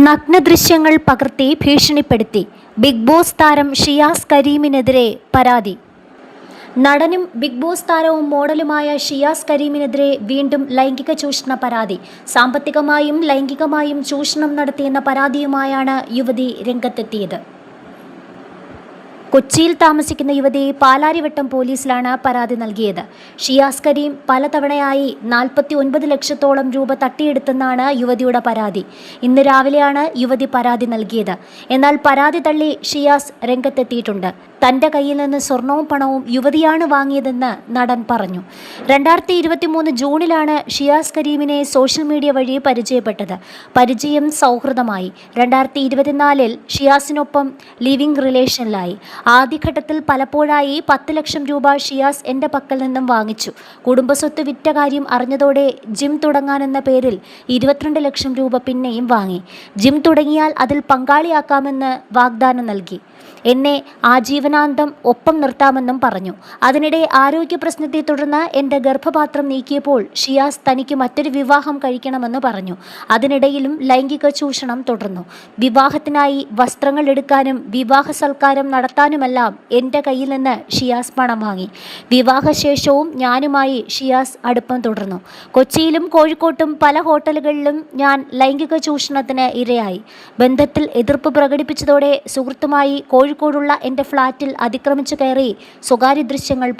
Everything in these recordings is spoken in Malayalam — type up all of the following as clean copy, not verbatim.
നഗ്നദൃശ്യങ്ങൾ പകർത്തി ഭീഷണിപ്പെടുത്തി ബിഗ് ബോസ് താരം ഷിയാസ് കരീമിനെതിരെ പരാതി. നടനും ബിഗ് ബോസ് താരവും മോഡലുമായ ഷിയാസ് കരീമിനെതിരെ വീണ്ടും ലൈംഗിക ചൂഷണ പരാതി. സാമ്പത്തികമായും ലൈംഗികമായും ചൂഷണം നടത്തിയെന്ന പരാതിയുമായാണ് യുവതി രംഗത്തെത്തിയത്. കൊച്ചിയിൽ താമസിക്കുന്ന യുവതി പാലാരിവട്ടം പോലീസിലാണ് പരാതി നൽകിയത്. ഷിയാസ് കരീം പലതവണയായി 49 ലക്ഷത്തോളം രൂപ തട്ടിയെടുത്തെന്നാണ് യുവതിയുടെ പരാതി. ഇന്ന് രാവിലെയാണ് യുവതി പരാതി നൽകിയത്. എന്നാൽ പരാതി തള്ളി ഷിയാസ് രംഗത്തെത്തിയിട്ടുണ്ട്. തൻ്റെ കയ്യിൽ നിന്ന് സ്വർണവും പണവും യുവതിയാണ് വാങ്ങിയതെന്ന് നടൻ പറഞ്ഞു. 2023 ജൂണിലാണ് ഷിയാസ് കരീമിനെ സോഷ്യൽ മീഡിയ വഴി പരിചയപ്പെട്ടത്. പരിചയം സൗഹൃദമായി. 2024 ഷിയാസിനൊപ്പം ലിവിംഗ് റിലേഷനിലായി. ആദ്യഘട്ടത്തിൽ പലപ്പോഴായി 10 ലക്ഷം രൂപ ഷിയാസ് എൻ്റെ പക്കൽ നിന്നും വാങ്ങിച്ചു. കുടുംബസ്വത്ത് വിറ്റ കാര്യം അറിഞ്ഞതോടെ ജിം തുടങ്ങാനെന്ന പേരിൽ 22 ലക്ഷം രൂപ പിന്നെയും വാങ്ങി. ജിം തുടങ്ങിയാൽ അതിൽ പങ്കാളിയാക്കാമെന്ന് വാഗ്ദാനം നൽകി. എന്നെ ആജീവനാന്തം ഒപ്പം നിർത്താമെന്നും പറഞ്ഞു. അതിനിടെ ആരോഗ്യ പ്രശ്നത്തെ തുടർന്ന് എൻ്റെ ഗർഭപാത്രം നീക്കിയപ്പോൾ ഷിയാസ് തനിക്ക് മറ്റൊരു വിവാഹം കഴിക്കണമെന്ന് പറഞ്ഞു. അതിനിടയിലും ലൈംഗിക ചൂഷണം തുടർന്നു. വിവാഹത്തിനായി വസ്ത്രങ്ങൾ എടുക്കാനും വിവാഹ സൽക്കാരം നടത്താനുമെല്ലാം എൻ്റെ കയ്യിൽ നിന്ന് ഷിയാസ് പണം വാങ്ങി. വിവാഹശേഷവും ഞാനുമായി ഷിയാസ് അടുപ്പം തുടർന്നു. കൊച്ചിയിലും കോഴിക്കോട്ടും പല ഹോട്ടലുകളിലും ഞാൻ ലൈംഗിക ചൂഷണത്തിന് ഇരയായി. ബന്ധത്തിൽ എതിർപ്പ് പ്രകടിപ്പിച്ചതോടെ സുഹൃത്തുമായി കോഴിക്കോടുള്ള എൻ്റെ ഫ്ളാറ്റിൽ അതിക്രമിച്ചു കയറി സ്വകാര്യ ദൃശ്യങ്ങൾ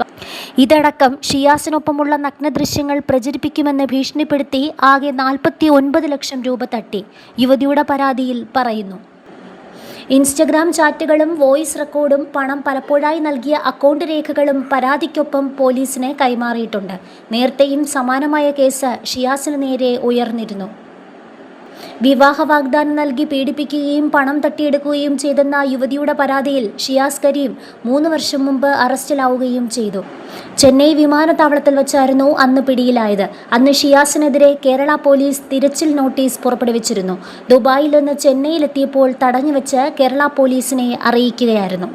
ഇതടക്കം ഷിയാസിനൊപ്പമുള്ള നഗ്നദൃശ്യങ്ങൾ പ്രചരിപ്പിക്കുമെന്ന് ഭീഷണിപ്പെടുത്തി ആകെ 49 ലക്ഷം രൂപ തട്ടി യുവതിയുടെ പരാതിയിൽ പറയുന്നു. ഇൻസ്റ്റഗ്രാം ചാറ്റുകളും വോയിസ് റെക്കോർഡും പണം പലപ്പോഴായി നൽകിയ അക്കൗണ്ട് രേഖകളും പരാതിക്കൊപ്പം പോലീസിന് കൈമാറിയിട്ടുണ്ട്. നേരത്തെയും സമാനമായ കേസ് ഷിയാസിന് നേരെ ഉയർന്നിരുന്നു. വിവാഹ വാഗ്ദാനം നൽകി പീഡിപ്പിക്കുകയും പണം തട്ടിയെടുക്കുകയും ചെയ്തെന്ന യുവതിയുടെ പരാതിയിൽ ഷിയാസ് കരീം 3 വർഷം മുമ്പ് അറസ്റ്റിലാവുകയും ചെയ്തു. ചെന്നൈ വിമാനത്താവളത്തിൽ വച്ചായിരുന്നു അന്ന് പിടിയിലായത്. അന്ന് ഷിയാസിനെതിരെ കേരള പോലീസ് തിരച്ചിൽ നോട്ടീസ് പുറപ്പെടുവിച്ചിരുന്നു. ദുബായിൽ നിന്ന് ചെന്നൈയിലെത്തിയപ്പോൾ തടഞ്ഞുവെച്ച് കേരള പോലീസിനെ അറിയിക്കുകയായിരുന്നു.